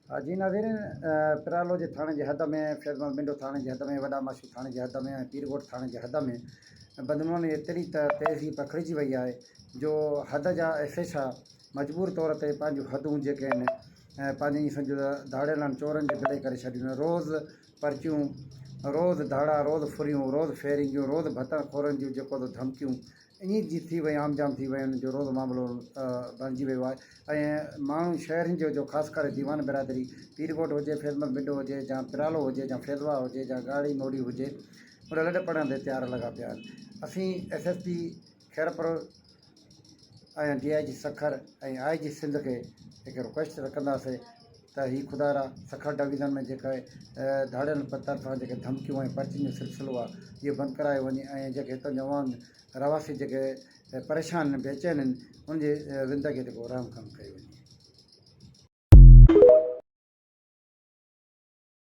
जी नाज़रीन, पिरालो जे थाणे जे हद में, फैज़मल मिंडो थाणे जे हद में, वॾा माशू थाणे जे हद में ऐं पीरगोट थाणे जे हद में बदमानी एतिरी तेज़ी पखिड़िजी वई आहे जो हद जा एसेशा मजबूर तौर ते पंहिंजूं हदूं जेके आहिनि पंहिंजी सम्झो धाड़ियल चोरनि जे भले करे छॾियूं रोज़ पर्चियूं, रोज़ धाड़ा, रोज़ फुरियूं, रोज़ फेरिंगियूं, रोज़ भतखोरनि जूं जेको धमकियूं इन जी थी वई आम जाम थी वयूं आहिनि जो रोज़ मामिलो बणिजी वियो आहे। ऐं माण्हू शहरनि जो ख़ासि करे दीवान बिरादरी पीरगोट हुजे, फैज़मल मिंडो हुजे, या पिरालो हुजे, या फैज़वा हुजे, या गाड़ी मोड़ी हुजे, उन लॾ पढ़ण ते तयारु लॻा पिया आहिनि। असीं SSP खैरपुर ऐं DIG सखर ऐं IG सिंध खे हिकु रिक्वेस्ट कंदासीं त हीअ खुदारा सखर डिवीज़न में जेका धाड़ियल तरफ़ां जेके धमकियूं ऐं पर्चियुनि जो सिलसिलो आहे इहो बंदि करायो वञे ऐं जेके हितां जा रवासी जेके परेशान आहिनि, बेचैन आहिनि, उनजी ज़िंदगी ते को आराम कमु कयो वञे।